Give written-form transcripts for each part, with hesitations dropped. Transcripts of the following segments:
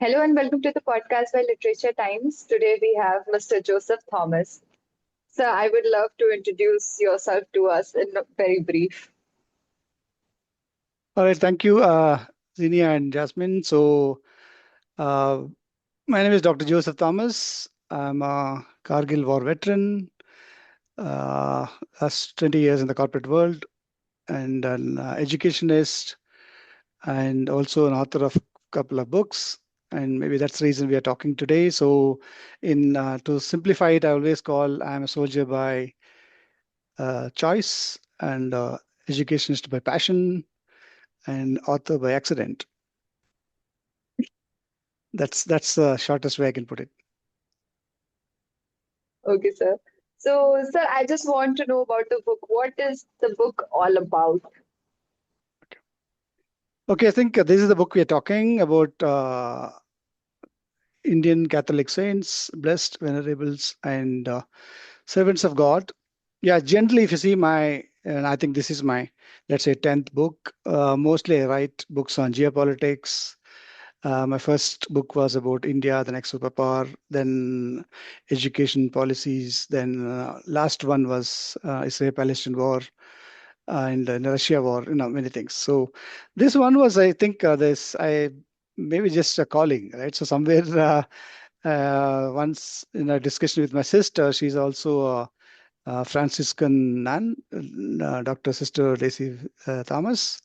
Hello and welcome to the podcast by Literature Times. Today we have Mr. Joseph Thomas. Sir, I would love to introduce yourself to us in very brief. All right, thank you, Zinia and Jasmine. Uh, my name is Dr. Joseph Thomas. I'm a Kargil War veteran, uh, last 20 years in the corporate world, and an educationist, and also an author of a couple of books. And maybe that's the reason we are talking today. So, in to simplify it, I always call I'm a soldier by choice, and educationist by passion, and author by accident. That's the shortest way I can put it. Okay, sir. So, sir, I just want to know about the book. What is the book all about? Okay, I think this is the book we are talking about. Indian Catholic saints, blessed, venerables, and servants of God. Yeah, generally, if you see and I think this is my, let's say, 10th book. Mostly I write books on geopolitics. My first book was about India, the next superpower, then education policies, then last one was Israel-Palestine war, and Russia war, many things. So this one was, I think, I maybe just a calling, right? So somewhere once in a discussion with my sister, she's also a Franciscan nun, Dr. Sister Daisy Thomas,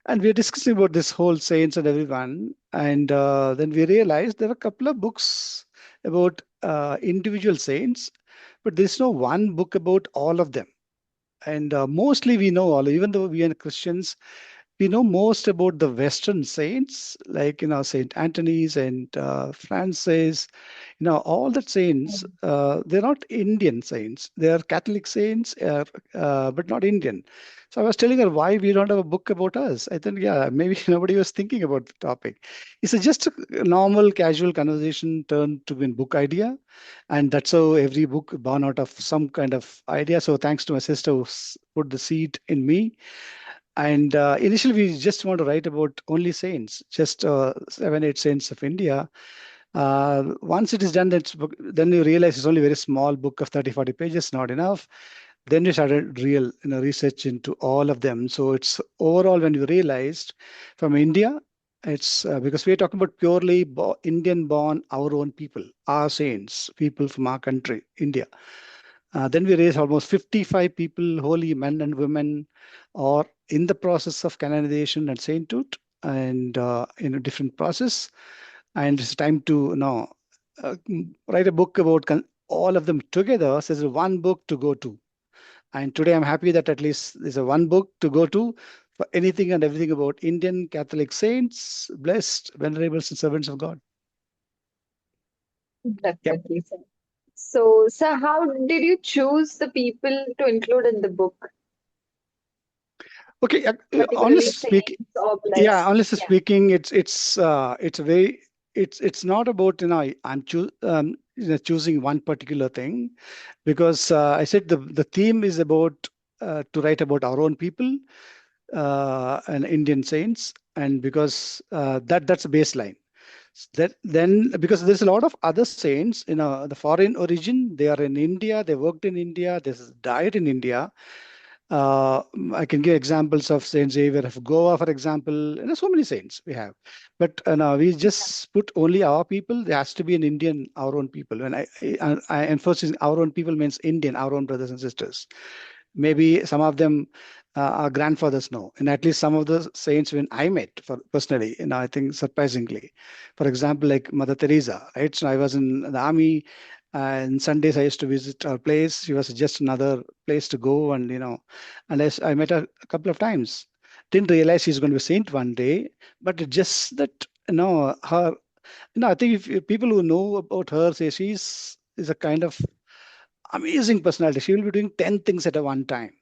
and we are discussing about this whole saints and everyone, and then we realized there are a couple of books about individual saints, but there's no one book about all of them. And mostly we know all, even though we are Christians, we know most about the Western saints, like Saint Anthony's and Francis. All the saints. They're not Indian saints. They are Catholic saints, but not Indian. So I was telling her why we don't have a book about us. I think, yeah, maybe nobody was thinking about the topic. It's just a normal, casual conversation turned to an book idea, and that's how every book born out of some kind of idea. So thanks to my sister who put the seed in me. And initially, we just want to write about only saints, just 7, 8 saints of India. Once it is done, then you realize it's only a very small book of 30, 40 pages, not enough. Then we started real research into all of them. So it's overall, when we realized from India, it's because we are talking about purely Indian born, our own people, our saints, people from our country, India. Then we raised almost 55 people, holy men and women, or in the process of canonization and sainthood, and in a different process. And it's time to write a book about all of them together. So there's one book to go to. And today I'm happy that at least there's a one book to go to for anything and everything about Indian Catholic saints, blessed, venerables, and servants of God. Yep. Definitely, sir. So, sir, how did you choose the people to include in the book, Okay. particularly Honestly speaking, saints or yeah. blessed? Honestly Yeah. speaking, it's a very it's not about choosing one particular thing, because I said the theme is about to write about our own people and Indian saints, and because that's a baseline. That then, because there's a lot of other saints, the foreign origin, they are in India, they worked in India, they died in India. Uh, I can give examples of Saint Xavier of Goa, for example. So many saints we have, but no, we just put only our people. There has to be an Indian, our own people. When I emphasize our own people means Indian, our own brothers and sisters. Maybe some of them our grandfathers know, and at least some of the saints when I met for personally, I think surprisingly, for example, like Mother Teresa, right? So I was in the army, and Sundays I used to visit her place. She was just another place to go, and and I met her a couple of times. Didn't realize she's going to be a saint one day, but it just that her. I think if people who know about her say she's is a kind of amazing personality. She will be doing 10 things at a one time.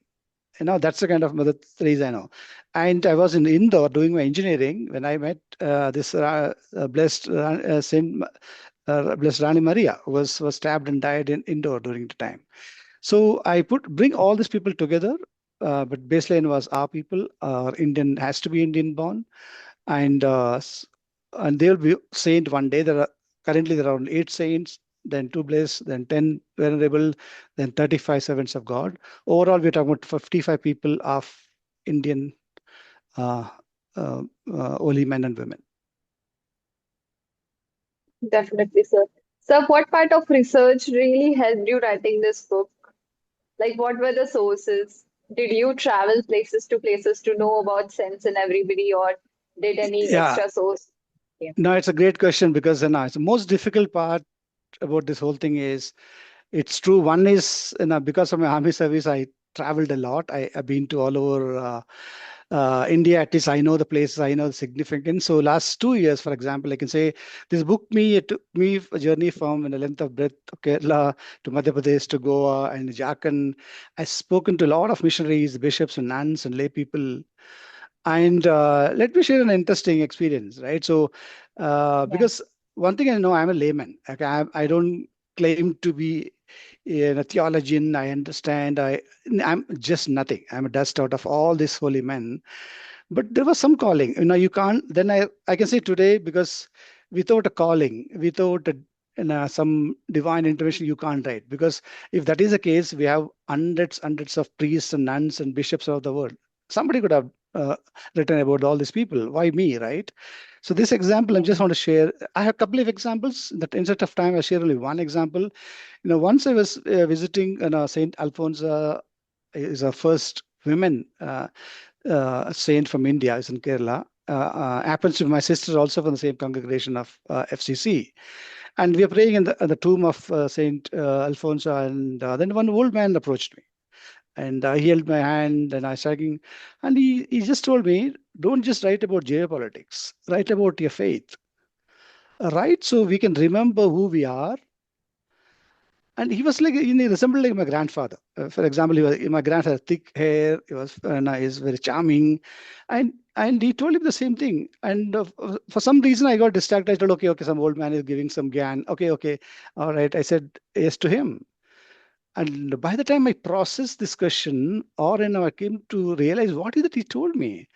That's the kind of Mother Teresa I know. And I was in Indore doing my engineering when I met this blessed Saint Blessed Rani Maria, who was stabbed and died in Indore during the time. So I bring all these people together, but baseline was our people. Indian has to be Indian born, and and they will be saint one day. There are currently around 8 saints, then 2 blessed, then 10 venerable, then 35 servants of God. Overall, we're talking about 55 people of Indian uh, holy men and women. Definitely, sir. So, what part of research really helped you writing this book? Like, what were the sources? Did you travel places to know about sense in everybody, or did any Yeah, extra source? Yeah. no, it's a great question because it's the most difficult part about this whole thing is it's true. One is, because of my army service, I traveled a lot. Have been to all over India. At least I know the places, I know the significance. So last 2 years, for example, I can say this book it took me a journey from in the length of breadth of Kerala to Madhya Pradesh to Goa and Jharkhand. I've spoken to a lot of missionaries, bishops and nuns and lay people. And let me share an interesting experience, right? So, Yeah. because one thing I know, I'm a layman. Okay, I don't claim to be a theologian. I understand. I'm just nothing. I'm a dust out of all these holy men. But there was some calling. You can't. Then I can say today because without a calling, without some divine intervention, you can't write. Because if that is the case, we have hundreds of priests and nuns and bishops of the world. Somebody could have written about all these people. Why me, right? So this example, I Yeah. just want to share. I have a couple of examples. That instead of time, I share only one example. Once I was visiting Saint Alphonsa is a first women saint from India, is in Kerala. Happens to be my sister also from the same congregation of FCC. And we are praying in the tomb of Saint Alphonsa. And then one old man approached me. And he held my hand and I started, and he just told me, don't just write about geopolitics, write about your faith. Write so we can remember who we are. And he was like, he resembled like my grandfather. For example, my grandfather had thick hair. He was nice, very charming, and he told him the same thing. And for some reason, I got distracted. I told, okay, some old man is giving some gyan. Okay, all right. I said yes to him. And by the time I processed this question, or I came to realize what is it he told me,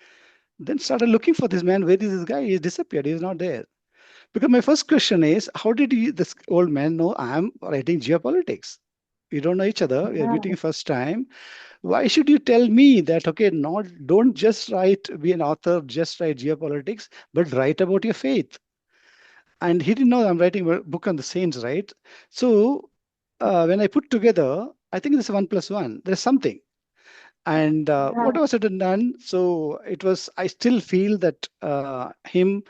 then started looking for this man. Where is this guy? He's disappeared. He's not there. Because my first question is, how did this old man know I'm writing geopolitics? We don't know each other. We are meeting first time. Why should you tell me that, okay, not don't just be an author, just write geopolitics, but write about your faith? And he didn't know I'm writing a book on the saints, right? So when I put together, I think this is 1 plus 1. There's something. And what Yeah. was said and done? So it was, I still feel that him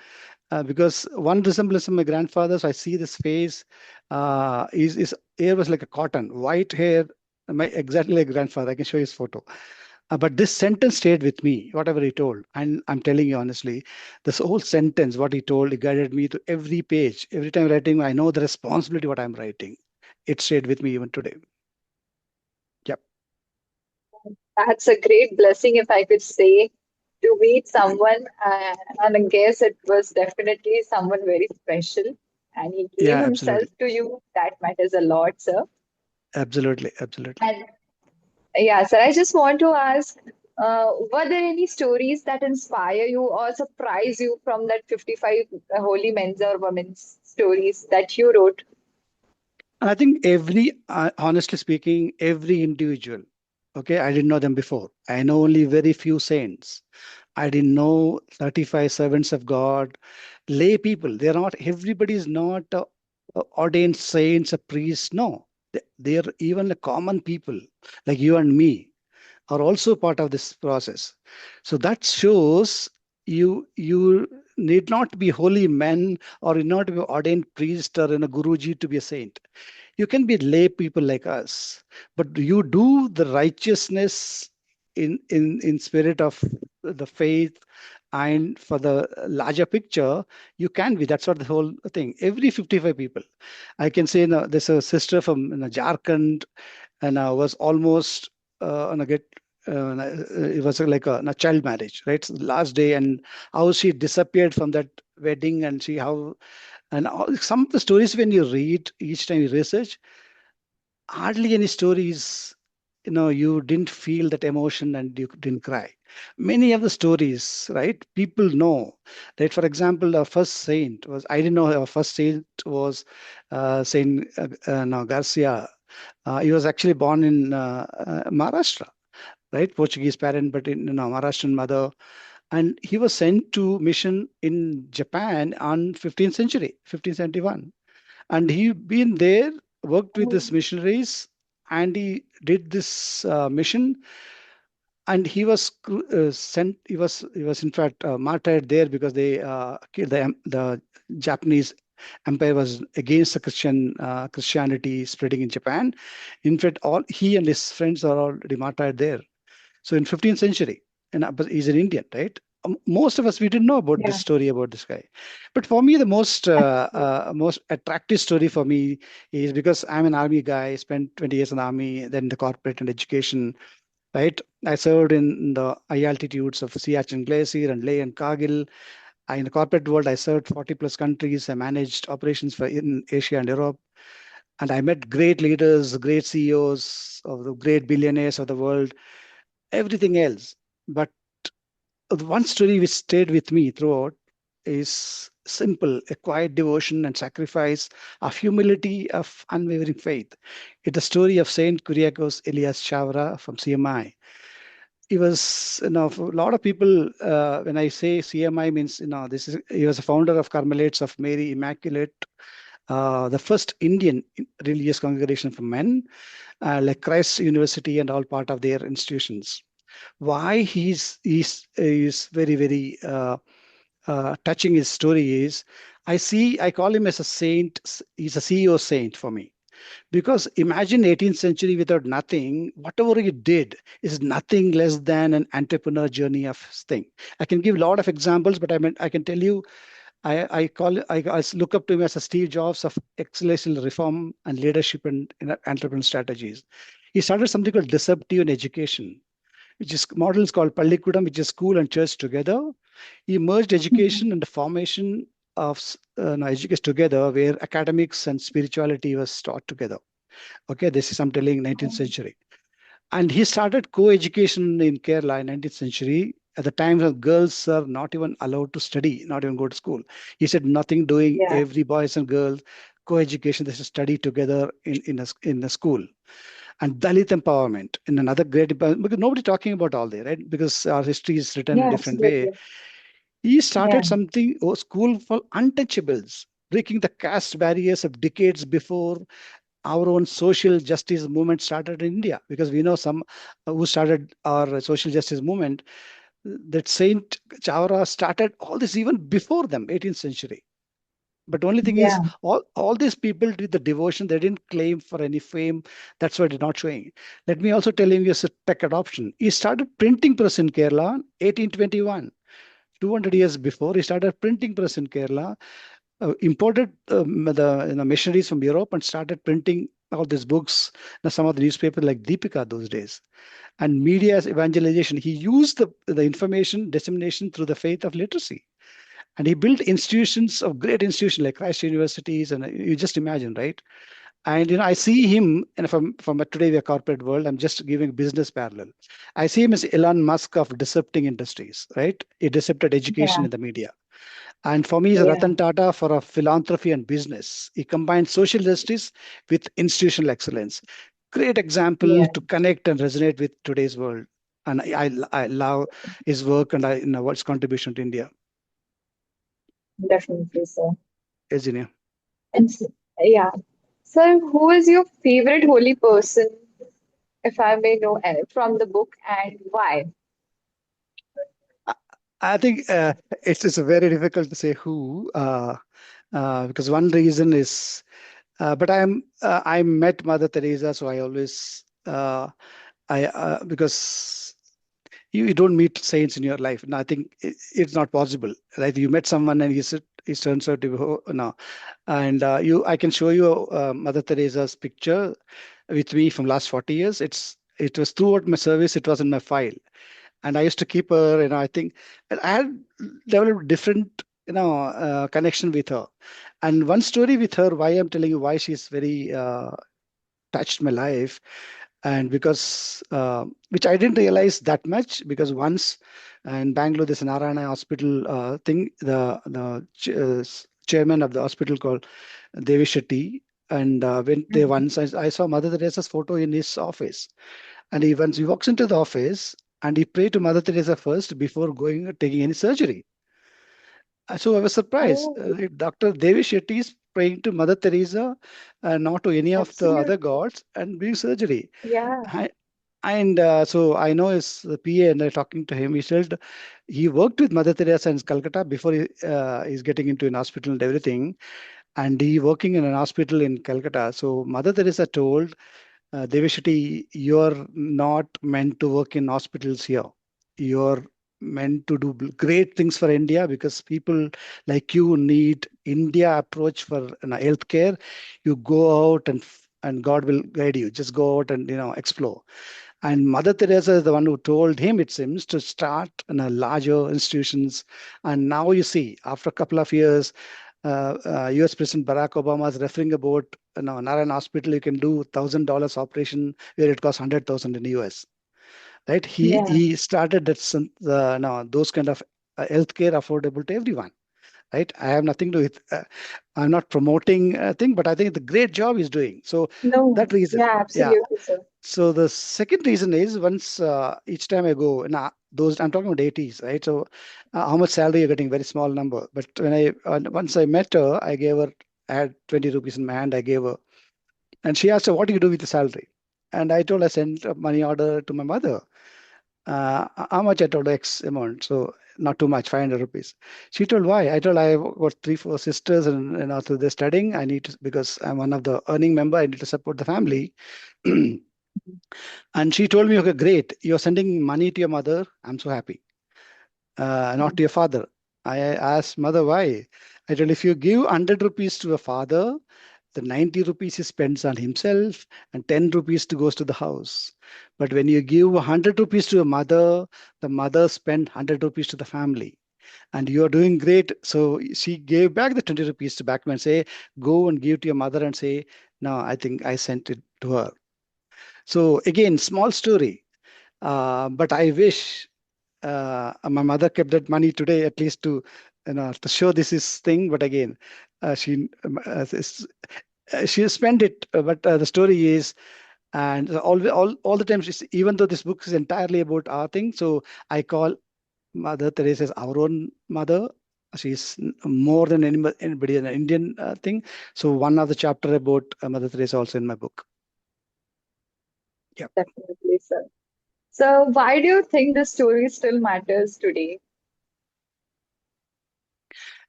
because one resemblance of my grandfather. So I see this face. His hair was like a cotton, white hair, exactly like grandfather. I can show you his photo. But this sentence stayed with me, whatever he told. And I'm telling you honestly, this whole sentence, what he told, it guided me to every page. Every time writing, I know the responsibility what I'm writing. It stayed with me even today. Yep. That's a great blessing, if I could say, to meet someone. And I guess it was definitely someone very special. And he gave Yeah, himself absolutely. to you. That matters a lot, sir. Absolutely. And yeah, sir, I just want to ask, were there any stories that inspire you or surprise you from that 55 holy men's or women's stories that you wrote? And I think honestly speaking, every individual, okay, I didn't know them before. I know only very few saints. I didn't know 35 servants of God, lay people. They're not, everybody is not ordained saints, a priest. No, they're even the common people like you and me are also part of this process. So that shows you need not be holy men or you not be ordained priest or in a guruji to be a saint. You can be lay people like us, but you do the righteousness in spirit of the faith and for the larger picture, you can be. That's what the whole thing. Every 55 people, I can say, there's a sister from Jharkhand, and was almost on a get. It was like a child marriage, right? So the last day, and how she disappeared from that wedding, and she how and some of the stories when you read each time you research, hardly any stories. you didn't feel that emotion and you didn't cry. Many of the stories, right? People know that. For example, our first saint was, I didn't know our first saint was Saint no, Garcia. He was actually born in Maharashtra, right? Portuguese parent, but in Maharashtrian mother. And he was sent to mission in Japan on 15th century, 1571. And he been there, worked with Oh, these missionaries, and he did this mission. And he was sent. He was in fact martyred there because they killed the Japanese empire was against the Christianity spreading in Japan. In fact, all he and his friends are already martyred there. So in 15th century, and but he's an Indian, right? Most of us we didn't know about this yeah, story about this guy. But for me, the absolutely. most attractive story for me is because I'm an army guy. Spent 20 years in the army, then the corporate and education. Right, I served in the high altitudes of Siachen Glacier and Leh and Kargil. In the corporate world, I served 40 plus countries. I managed operations for in Asia and Europe, and I met great leaders, great CEOs of the great billionaires of the world, everything else. But the one story which stayed with me throughout is simple, a quiet devotion and sacrifice, of humility, of unwavering faith. It's the story of Saint Kuriakos Elias Chavra from CMI. He was, for a lot of people, when I say CMI means, he was a founder of Carmelites of Mary Immaculate, the first Indian religious congregation for men, like Christ University and all part of their institutions. Why he's very very touching his story is, I call him as a saint. He's a CEO saint for me, because imagine 18th century without nothing. Whatever he did is nothing less than an entrepreneur journey of thing. I can give a lot of examples, but I can tell you, I look up to him as a Steve Jobs of excellential reform and leadership and entrepreneurial strategies. He started something called disruptive in education, which is models called Pallikudam, which is school and church together. He merged Mhm. education and the formation of education together, where academics and spirituality was taught together. Okay, this is I'm telling 19th Oh, century. And he started co-education in Kerala in 19th century. At the time, the girls are not even allowed to study, not even go to school. He said nothing doing, yeah, every boys and girls, co-education, they should study together in a school. And Dalit empowerment in another great empowerment, because nobody talking about all that, right? Because our history is written in a yeah, different way. absolutely. He started Yeah, something, a school for untouchables, breaking the caste barriers of decades before our own social justice movement started in India. Because we know some who started our social justice movement, that Saint Chavra started all this even before them, 18th century. But only thing is, yeah, all these people did the devotion. They didn't claim for any fame. That's why they're not showing. Let me also tell you a tech adoption. He started printing press in Kerala, 1821. 200 years before, he started printing press in Kerala, imported the missionaries from Europe and started printing all these books. Now, some of the newspapers like Deepika those days. And media as evangelization. He used the information dissemination through the faith of literacy. And he built institutions of great institutions like Christ universities. And you just imagine, right? And I see him, and from a today we are corporate world, I'm just giving business parallel. I see him as Elon Musk of disrupting industries, right? He disrupted education yeah, in the media. And for me, he's yeah, Ratan Tata for a philanthropy and business. He combines social justice with institutional excellence. Great example yeah, to connect and resonate with today's world. And I love his work and what's contribution to India. definitely, sir. Virginia. And yeah, sir, who is your favorite holy person, if I may know, from the book, and why? I I think it's very difficult to say who, because one reason is, but I met Mother Teresa, so I always I because you don't meet saints in your life. No, I think it's not possible. Right? You met someone and he turns out to be no, and I can show you Mother Teresa's picture with me from last 40 years. It was throughout my service. It was in my file, and I used to keep her. I think and I had developed different connection with her. And one story with her, why I'm telling you why she's very touched my life. And because which I didn't realize that much, because once in Bangalore there's an Narayana hospital thing. The chairman of the hospital called Devi Shetty, and when they Mhm. once I saw Mother Teresa's photo in his office, and he once he walks into the office and he prayed to Mother Teresa first before going taking any surgery. So I was surprised. Oh, Dr. Devi Shetty is praying to Mother Teresa, not to any of the other absolutely. gods, and doing surgery. Yeah. I, and so I know his PA, and I talking to him. He said he worked with Mother Teresa in Calcutta before he's getting into an hospital and everything. And he working in an hospital in Calcutta. So Mother Teresa told Devashiti, you're not meant to work in hospitals here. You're meant to do great things for India, because people like you need India approach for healthcare. You go out and God will guide you. Just go out and explore. And Mother Teresa is the one who told him, it seems, to start in a larger institutions. And now you see, after a couple of years, US President Barack Obama is referring about Narayan Hospital. You can do $1,000 operation where it costs 100,000 in the US. Right? Yeah. He started that no, those kind of healthcare affordable to everyone. Right? I have nothing to do with. I'm not promoting a thing, but I think the great job he's doing. So No. that reason, Yeah, yeah. absolutely, sir. So the second reason is, once each time I go, those I'm talking about 80s, right? So how much salary you're getting? Very small number. But when I once I met her, I gave her, I had 20 rupees in my hand. I gave her, and she asked her, "What do you do with the salary?" And I told, I sent a money order to my mother. How much? I told her X amount. So not too much, 500 rupees. She told, why? I told, I've got three, four sisters, and through they're studying. I need to, because I'm one of the earning member. I need to support the family. And she told me, okay, great. You're sending money to your mother. I'm so happy. Not Mhm. to your father. I asked mother why. I told, if you give 100 rupees to a father, the 90 rupees he spends on himself and 10 rupees to goes to the house. But when you give 100 rupees to a mother, the mother spend 100 rupees to the family. And you are doing great. So she gave back the 20 rupees to back and say, go and give to your mother and say, no, I think I sent it to her. So again, small story. But I wish my mother kept that money today, at least to show this is thing. But again, she spent it. But the story is, and all the time, even though this book is entirely about our thing, so I call Mother Teresa as our own mother. She's more than anybody an Indian thing. So one of the chapter about Mother Teresa also in my book. Yeah. Definitely, sir. So, why do you think this story still matters today?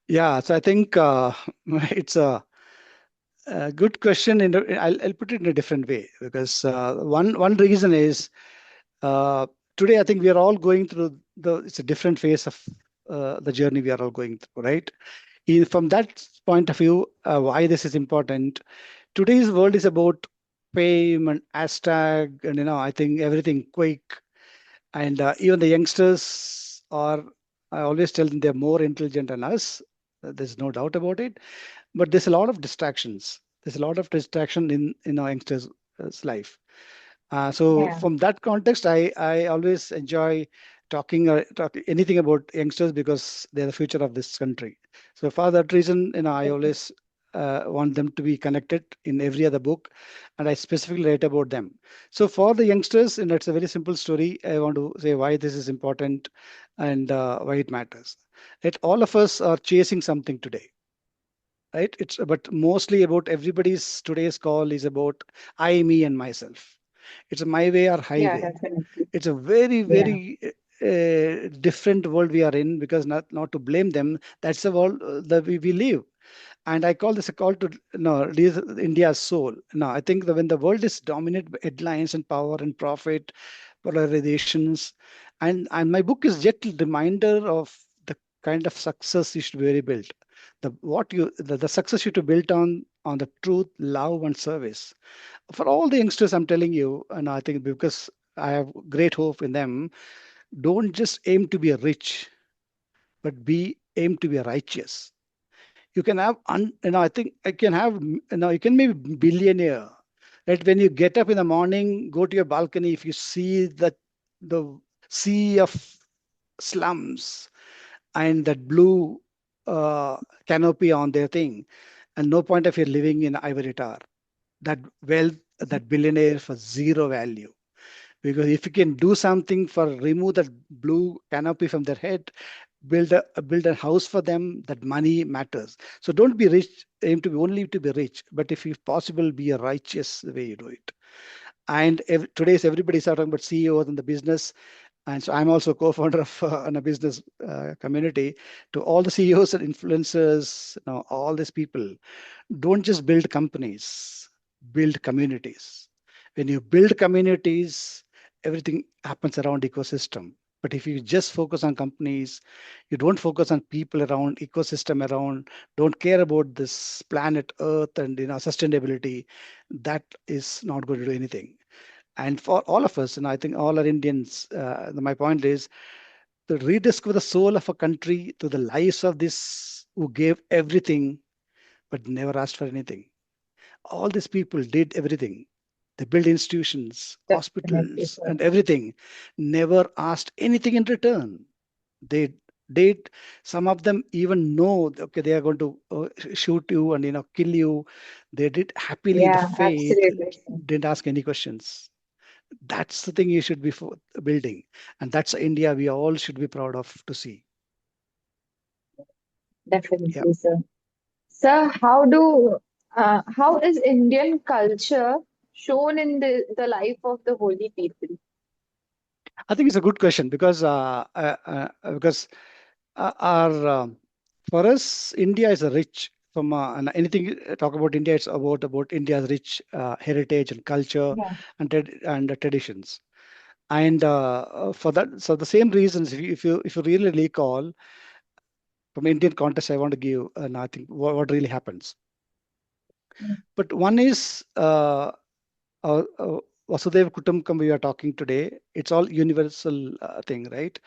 Yeah. So I think it's a good question. I'll put it in a different way, because one reason is uh, today I think we are all going through it's a different phase of the journey we are all going through, right? From that point of view, why this is important. Today's world is about fame and hashtag, and I think everything quick, and even the youngsters are. I always tell them they're more intelligent than us. There's no doubt about it, but there's a lot of distractions. There's a lot of distraction in our youngsters' life. So Yeah, from that context, I always enjoy talk anything about youngsters, because they're the future of this country. So for that reason, I definitely. always want them to be connected in every other book, and I specifically write about them. So for the youngsters, it's a very simple story. I want to say why this is important, and why it matters. That all of us are chasing something today, right? It's but mostly about everybody's today's call is about I, me, and myself. It's a my way or Yeah, highway. definitely. It's a very, Yeah, very different world we are in, because not to blame them. That's the world that we live. And I call this a call to raise India's soul. Now, I think that when the world is dominated by headlines and power and profit, polarizations, and my book is yet a reminder of the kind of success you should be built. The success you to build on the truth, love, and service. For all the youngsters, I'm telling you, and I think because I have great hope in them, don't just aim to be a rich, but be aim to be a righteous. You can have I think I can have you can be billionaire, Right? When you get up in the morning, go to your balcony, if you see the sea of slums and that blue uh, canopy on their thing, and no point of you living in ivory tower, that wealth, that billionaire for zero value. Because if you can do something for remove that blue canopy from their head, build a house for them, that money matters. So don't be rich, aim to be only to be rich, but if possible, be a righteous the way you do it. And today's everybody's talking about CEOs in the business, and so I'm also co-founder of in a business community. To all the CEOs and influencers, all these people, don't just build companies, build communities. When you build communities, everything happens around ecosystem. But if you just focus on companies, you don't focus on people around, ecosystem around, don't care about this planet Earth and sustainability, that is not going to do anything. And for all of us, and I think all are Indians, my point is to rediscover the soul of a country through the lives of this who gave everything but never asked for anything. All these people did everything. They built institutions, Definitely, hospitals, sir. and everything, never asked anything in return. They did. Some of them even know, okay, they are going to shoot you and kill you. They did happily in the Yeah, faith, absolutely, sir. didn't ask any questions. That's the thing you should be building, and that's India we all should be proud of to see. Yeah. Definitely, sir. Sir, how is Indian culture shown in the life of the holy people? I think it's a good question because our for us, India is a rich from and anything talk about India, it's about India's rich heritage and culture Yeah. and traditions. And for that, so the same reasons, if you really recall from Indian context, I want to give, I think what really happens. Mm. But one is Vasudeva Kutumbakam we are talking today. It's all universal thing, right?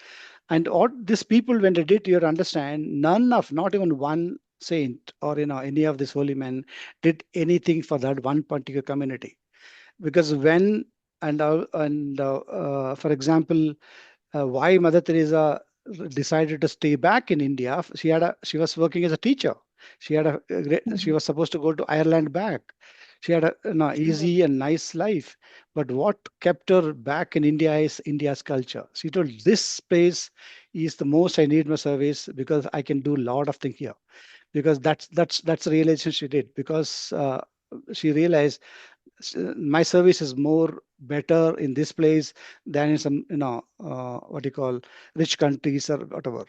And all these people, when they did, you understand, not even one saint or any of these holy men did anything for that one particular community. Because when for example, why Mother Teresa decided to stay back in India. She was working as a teacher. She Mhm. was supposed to go to Ireland back. She had a Mhm. easy and nice life. But what kept her back in India is India's culture. She told this place is the most I need my service because I can do a lot of things here. Because that's the realization she did. Because she realized my service is more better in this place than in some what you call rich countries or whatever.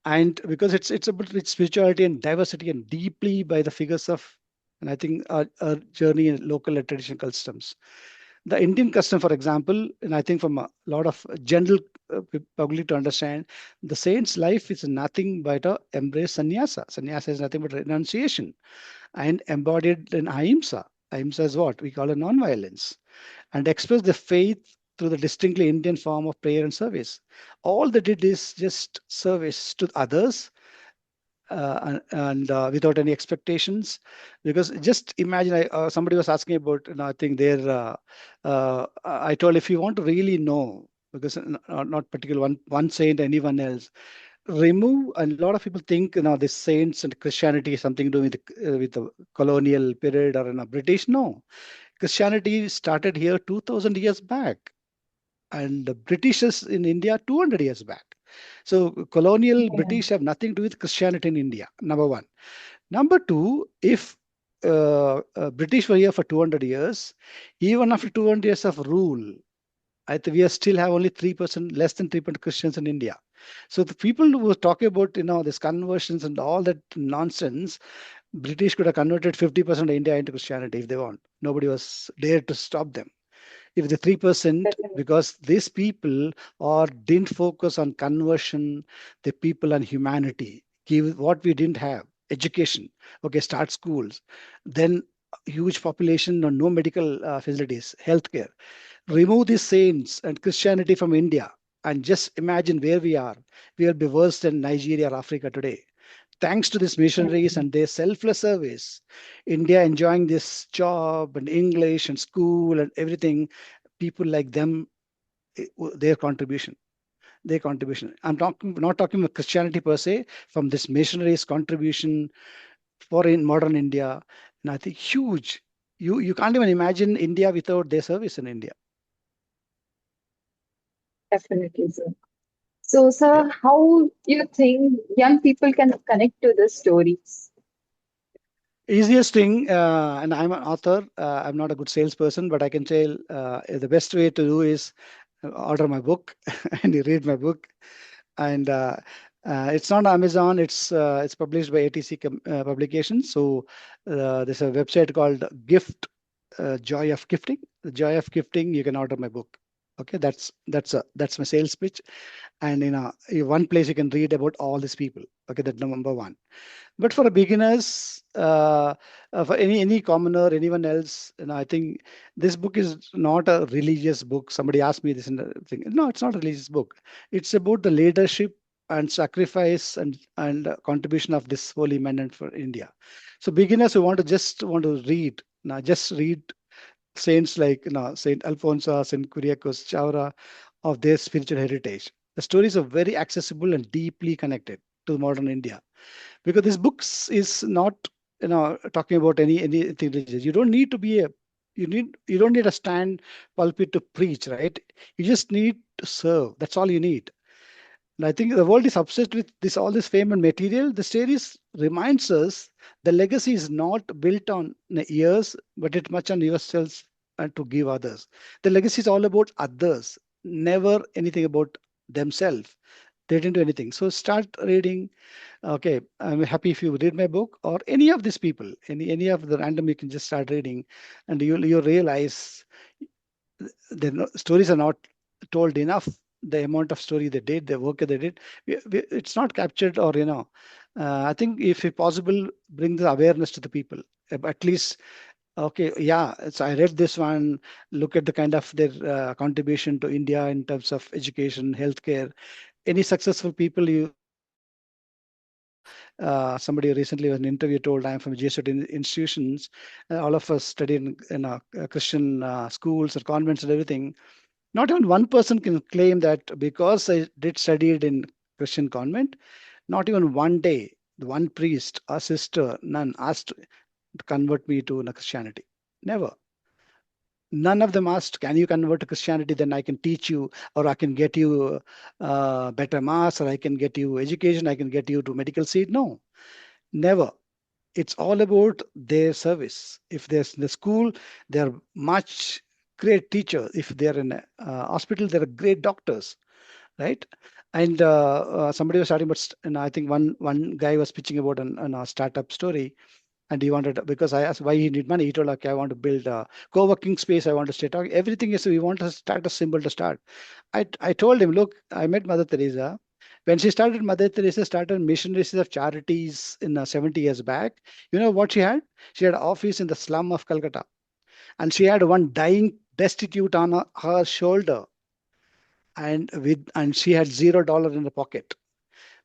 And because it's about its spirituality and diversity and deeply by the figures of, and I think our journey in local and traditional customs, the Indian custom, for example, and I think from a lot of general public to understand, the saint's life is nothing but a embrace sannyasa. Sannyasa is nothing but renunciation and embodied in ahimsa. Ahimsa is what we call a non-violence, and express the faith through the distinctly Indian form of prayer and service. All they did is just service to others and without any expectations. Because just imagine, somebody was asking about, I think I told if you want to really know, because not particular one saint, anyone else, remove, and a lot of people think the saints and Christianity is something to do with the colonial period or in a British. No, Christianity started here 2000 years back, and the Britishers in India 200 years back. So colonial Yeah. British have nothing to do with Christianity in India. Number one. Number two, if British were here for 200 years, even after 200 years of rule, I think we are still have only 3%, less than 3% Christians in India. So the people who were talking about, this conversions and all that nonsense, British could have converted 50% of India into Christianity if they want. Nobody was there to stop them. If the 3%, Definitely. because these people are didn't focus on conversion, the people on humanity, give what we didn't have, education. Okay, start schools, then huge population, no medical facilities, healthcare. Remove the saints and Christianity from India, and just imagine where we are. We will be worse than Nigeria or Africa today. thanks to these missionaries and their selfless service, India enjoying this job and English and school and everything, people like them, their contribution. Their contribution. I'm talking not talking about Christianity per se, from this missionaries' contribution for in modern India, and I think huge. You can't even imagine India without their service in India. Definitely, sir. So, Yeah. sir, how you think young people can connect to the stories? Easiest thing, and I'm an author. I'm not a good salesperson, but I can tell the best way to do is order my book and you read my book. And it's not Amazon. It's published by ATC Publications. So there's a website called Gift, Joy of Gifting. The Joy of Gifting. You can order my book. Okay, that's my sales pitch. And one place you can read about all these people. Okay, that's number one. But for beginners, for any commoner, anyone else, I think this book is not a religious book. Somebody asked me this in the thing. No, it's not a religious book. It's about the leadership and sacrifice and contribution of this holy man and for India. So beginners who want to read, now just read saints like Saint Alfonso, Saint Kuriakos Chavra of their spiritual heritage. The stories are very accessible and deeply connected to modern India, because this books is not talking about anything religious. You don't need to be a you don't need a stand pulpit to preach, right? You just need to serve. That's all you need. And I think the world is obsessed with this all this fame and material. The series reminds us the legacy is not built on years, but it much on yourselves and to give others. The legacy is all about others, never anything about themselves. They didn't do anything. So start reading. Okay, I'm happy if you read my book or any of these people, any of the random, you can just start reading, and you realize stories are not told enough. The amount of story they did, the work they did, it's not captured, or I think if possible, bring the awareness to the people. At least, okay, yeah. So I read this one. Look at the kind of their contribution to India in terms of education, healthcare. Any successful people you somebody recently was an interview told I'm from Jesuit institutions. All of us studied in Christian schools or convents and everything. Not even one person can claim that because I did studied in Christian convent, not even one day, the one priest or sister, none asked to convert me to Christianity. Never. None of them asked, can you convert to Christianity? Then I can teach you, or I can get you better marks, or I can get you education, I can get you to medical seat. No, never. It's all about their service. If there's in the school, they're much great teachers. If they're in a hospital, they're great doctors, right? And somebody was talking about, and I think one guy was pitching about a startup story, and he wanted, because I asked why he need money. He told, okay, I want to build a co-working space. I want to stay talking. Everything is, we want to start a symbol to start. I told him, look, I met Mother Teresa. When she started, Mother Teresa started missionaries of charities in 70 years back. You know what she had? She had an office in the slum of Calcutta, and she had one dying destitute on her shoulder, and she had $0 in the pocket.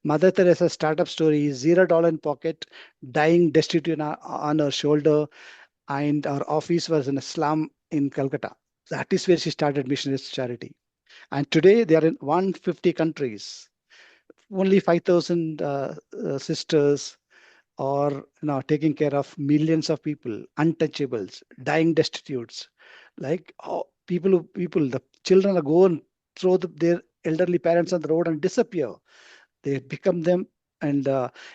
Mother Teresa's startup story is $0 in pocket, dying destitute on her shoulder, and our office was in a slum in Calcutta. That is where she started missionaries charity. And today they are in 150 countries. Only 5,000 sisters are taking care of millions of people, untouchables, dying destitutes. Like the children are going, throw their elderly parents on the road and disappear. They become them. And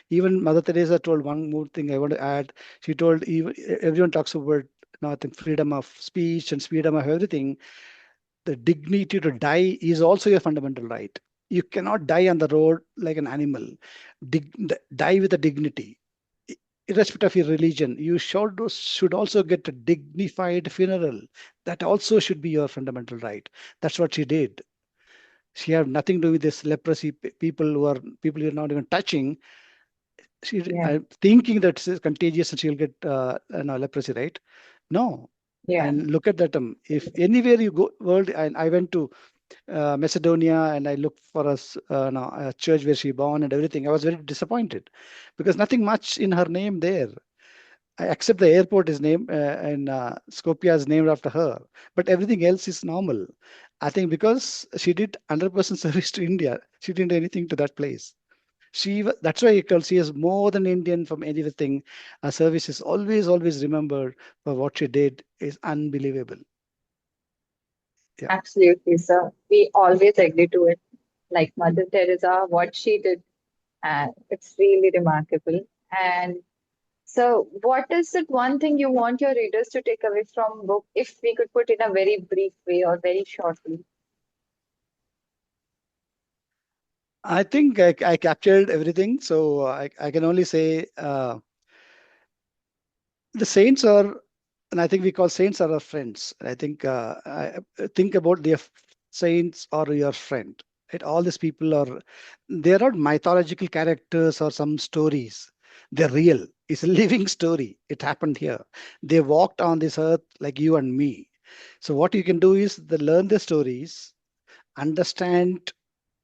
even Mother Teresa told one more thing I want to add. She told, even everyone talks about I think freedom of speech and freedom of everything. The dignity to die is also your fundamental right. You cannot die on the road like an animal. Die with a dignity. Irrespective of your religion, you should also get a dignified funeral. That also should be your fundamental right. That's what she did. She had nothing to do with this leprosy people you're not even touching. She Yeah, thinking that it's contagious and she'll get leprosy, right? No. yeah, And look at that. If anywhere you go world, and I went to Macedonia, and I looked for no, a church where she born and everything. I was very disappointed because nothing much in her name there. Except the airport is named and Skopje is named after her, but everything else is normal. I think because she did 100% service to India, she didn't do anything to that place. That's why she is more than Indian from anything. Her service is always remembered for what she did is unbelievable. Yeah. Absolutely, sir. We always agree to it. Like Mother Teresa, what she did, and it's really remarkable. And so, what is it one thing you want your readers to take away from book, if we could put in a very brief way or very shortly? I think I captured everything, so I can only say the saints are, and I think we call saints are our friends. I think think about the saints or your friend. Right? All these people are, they're not mythological characters or some stories. They're real. It's a living story. It happened here. They walked on this earth like you and me. So what you can do is learn the stories, understand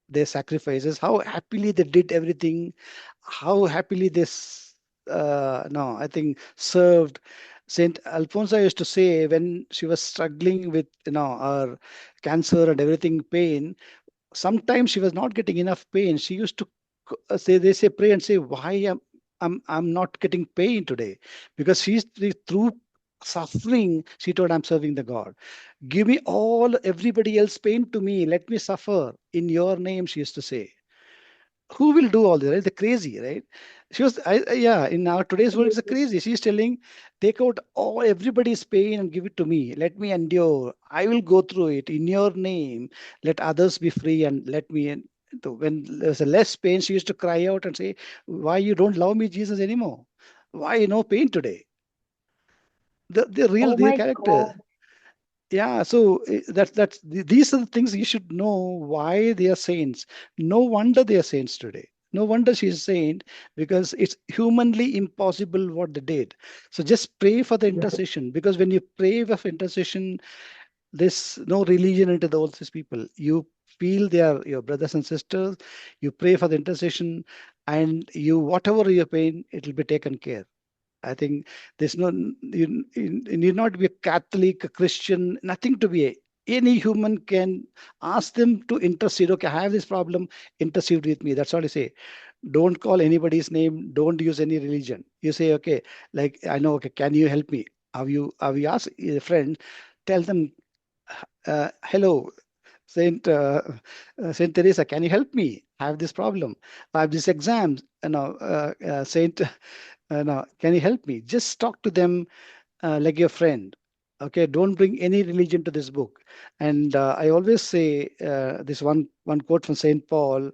their sacrifices, how happily they did everything, how happily this no, I think served. Saint Alfonso used to say when she was struggling with her cancer and everything pain, sometimes she was not getting enough pain. She used to say, they say, pray and say, why I'm not getting pain today? Because through suffering, she told, I'm serving the God. Give me all everybody else pain to me. Let me suffer in your name, she used to say. Who will do all this, right? The crazy, right? She was, yeah, in our today's world, it's a Absolutely. crazy. She's telling, take out all everybody's pain and give it to me. Let me endure. I will go through it in your name. Let others be free and let me. When there's a less pain, she used to cry out and say, why you don't love me, Jesus, anymore? Why no pain today? The Oh real my character. God. Yeah, so these are the things you should know why they are saints. No wonder they are saints today. No wonder she's a saint because it's humanly impossible what they did. So just pray for the intercession because when you pray for intercession, there's no religion into all these people. You feel they are your brothers and sisters. You pray for the intercession, and you whatever your pain, it will be taken care. I think there's no, you need not be a Catholic, a Christian, nothing to be. Any human can ask them to intercede. Okay, I have this problem, intercede with me. That's all I say. Don't call anybody's name. Don't use any religion. You say, okay, like I know, okay, can you help me? Have you asked a friend? Tell them, hello, Saint Teresa, can you help me? I have this problem. I have this exam. Saint, can you help me? Just talk to them like your friend. Okay, don't bring any religion to this book. And I always say this one quote from Saint Paul.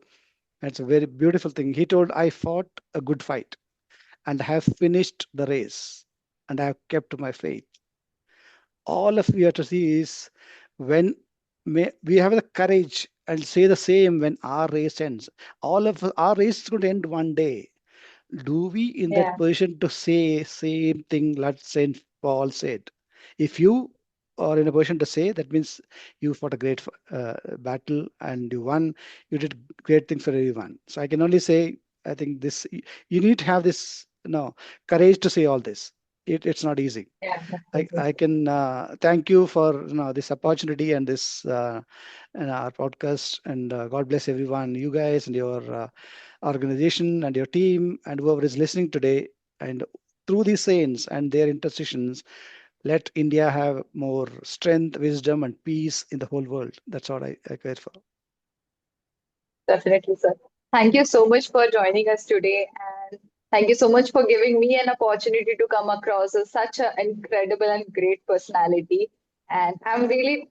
It's a very beautiful thing. He told, "I fought a good fight and have finished the race, and I have kept my faith." All of we have to see is when we have the courage and say the same when our race ends. All of our race is going to end one day. Do we in that Yeah, position to say same thing that Saint Paul said? If you are in a position to say, that means you fought a great battle and you won. You did great things for everyone. So I can only say, I think this you need to have this courage to say all this. It's not easy. yeah, I definitely. can thank you for this opportunity and this and our podcast. And God bless everyone, you guys and your organization and your team and whoever is listening today. And through these saints and their intercessions, let India have more strength, wisdom, and peace in the whole world. That's what I care for. Definitely, sir. Thank you so much for joining us today, and thank you so much for giving me an opportunity to come across as such an incredible and great personality. And I'm really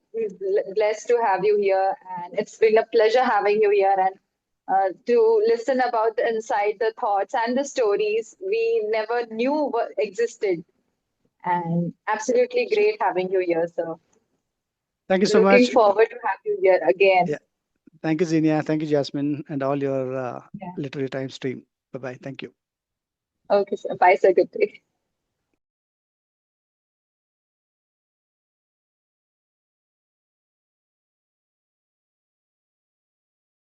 blessed to have you here, and it's been a pleasure having you here and to listen about the insight, the thoughts, and the stories we never knew existed. And absolutely great having you here, sir. Thank you so Looking much. forward to have you here again. Yeah. Thank you, Zinia. Thank you, Jasmine, and all your Yeah. literary time stream. Bye bye. Thank you. Okay, sir. Bye, sir. Good day.